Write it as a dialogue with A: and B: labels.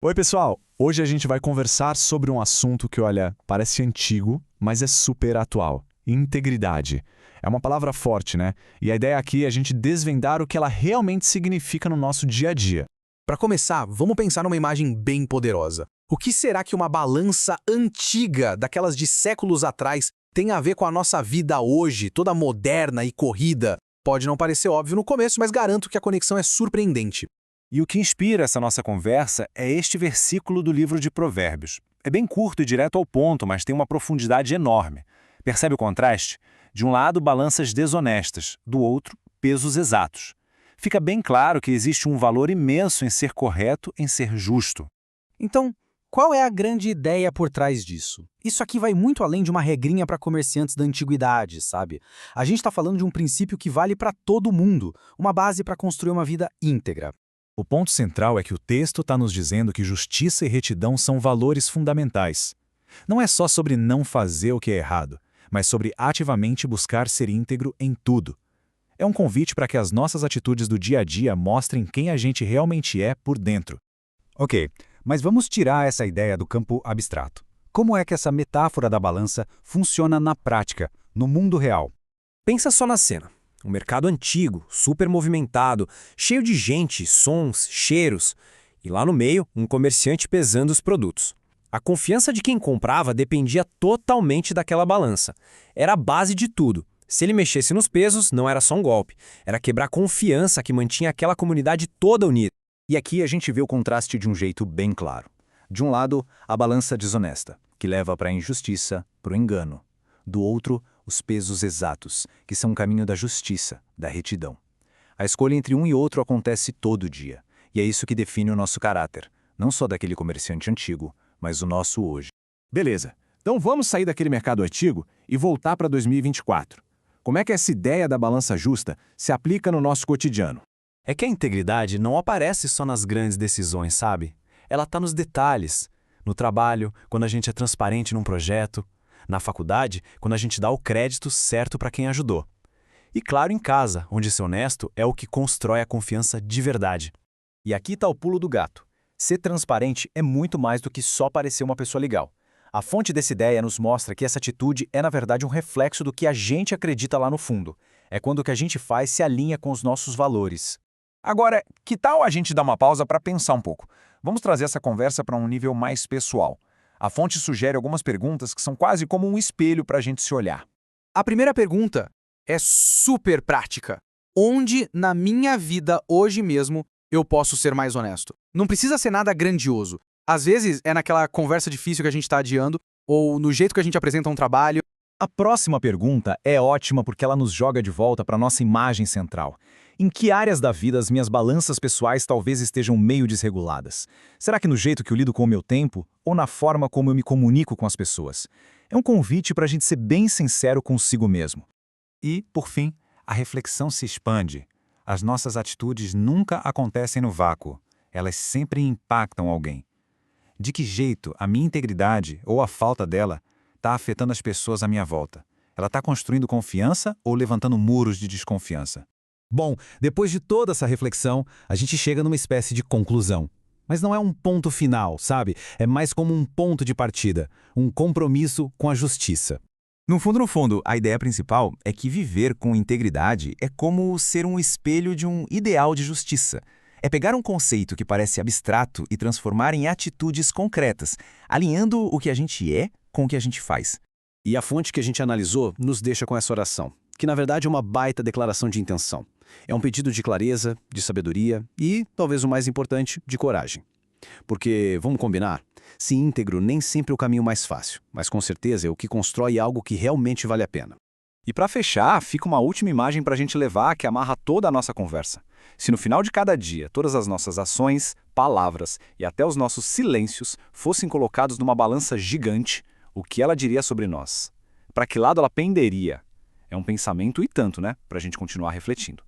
A: Oi, pessoal! Hoje a gente vai conversar sobre um assunto que, olha, parece antigo, mas é super atual: integridade. É uma palavra forte, né? E a ideia aqui é a gente desvendar o que ela realmente significa no nosso dia a dia.
B: Para começar, vamos pensar numa imagem bem poderosa. O que será que uma balança antiga, daquelas de séculos atrás, tem a ver com a nossa vida hoje, toda moderna e corrida? Pode não parecer óbvio no começo, mas garanto que a conexão é surpreendente.
C: E o que inspira essa nossa conversa é este versículo do livro de Provérbios. É bem curto e direto ao ponto, mas tem uma profundidade enorme. Percebe o contraste? De um lado, balanças desonestas, do outro, pesos exatos. Fica bem claro que existe um valor imenso em ser correto, em ser justo.
B: Então, qual é a grande ideia por trás disso? Isso aqui vai muito além de uma regrinha para comerciantes da antiguidade, sabe? A gente está falando de um princípio que vale para todo mundo, uma base para construir uma vida íntegra.
C: O ponto central é que o texto está nos dizendo que justiça e retidão são valores fundamentais. Não é só sobre não fazer o que é errado, mas sobre ativamente buscar ser íntegro em tudo. É um convite para que as nossas atitudes do dia a dia mostrem quem a gente realmente é por dentro.
D: Ok, mas vamos tirar essa ideia do campo abstrato. Como é que essa metáfora da balança funciona na prática, no mundo real?
E: Pensa só na cena. Um mercado antigo, super movimentado, cheio de gente, sons, cheiros. E lá no meio, um comerciante pesando os produtos. A confiança de quem comprava dependia totalmente daquela balança. Era a base de tudo. Se ele mexesse nos pesos, não era só um golpe. Era quebrar a confiança que mantinha aquela comunidade toda unida.
D: E aqui a gente vê o contraste de um jeito bem claro. De um lado, a balança desonesta, que leva para a injustiça, para o engano. Do outro, os pesos exatos, que são o caminho da justiça, da retidão. A escolha entre um e outro acontece todo dia, e é isso que define o nosso caráter, não só daquele comerciante antigo, mas o nosso hoje.
C: Beleza, então vamos sair daquele mercado antigo e voltar para 2024. Como é que essa ideia da balança justa se aplica no nosso cotidiano?
F: É que a integridade não aparece só nas grandes decisões, sabe? Ela está nos detalhes. No trabalho, quando a gente é transparente num projeto. Na faculdade, quando a gente dá o crédito certo para quem ajudou. E claro, em casa, onde ser honesto é o que constrói a confiança de verdade.
D: E aqui está o pulo do gato. Ser transparente é muito mais do que só parecer uma pessoa legal. A fonte dessa ideia nos mostra que essa atitude é, na verdade, um reflexo do que a gente acredita lá no fundo. É quando o que a gente faz se alinha com os nossos valores.
C: Agora, que tal a gente dar uma pausa para pensar um pouco? Vamos trazer essa conversa para um nível mais pessoal. A fonte sugere algumas perguntas que são quase como um espelho para a gente se olhar.
B: A primeira pergunta é super prática. Onde na minha vida hoje mesmo eu posso ser mais honesto? Não precisa ser nada grandioso. Às vezes é naquela conversa difícil que a gente está adiando, ou no jeito que a gente apresenta um trabalho.
D: A próxima pergunta é ótima porque ela nos joga de volta para a nossa imagem central. Em que áreas da vida as minhas balanças pessoais talvez estejam meio desreguladas? Será que no jeito que eu lido com o meu tempo ou na forma como eu me comunico com as pessoas? É um convite para a gente ser bem sincero consigo mesmo. E, por fim, a reflexão se expande. As nossas atitudes nunca acontecem no vácuo. Elas sempre impactam alguém. De que jeito a minha integridade, ou a falta dela, está afetando as pessoas à minha volta? Ela está construindo confiança ou levantando muros de desconfiança?
F: Bom, depois de toda essa reflexão, a gente chega numa espécie de conclusão. Mas não é um ponto final, sabe? É mais como um ponto de partida, um compromisso com a justiça.
G: No fundo, a ideia principal é que viver com integridade é como ser um espelho de um ideal de justiça. É pegar um conceito que parece abstrato e transformar em atitudes concretas, alinhando o que a gente é com o que a gente faz.
B: E a fonte que a gente analisou nos deixa com essa oração, que na verdade é uma baita declaração de intenção. É um pedido de clareza, de sabedoria e, talvez o mais importante, de coragem. Porque, vamos combinar, ser íntegro nem sempre é o caminho mais fácil, mas com certeza é o que constrói algo que realmente vale a pena.
D: E para fechar, fica uma última imagem para a gente levar que amarra toda a nossa conversa. Se no final de cada dia todas as nossas ações, palavras e até os nossos silêncios fossem colocados numa balança gigante, o que ela diria sobre nós? Para que lado ela penderia? É um pensamento e tanto, né? Para a gente continuar refletindo.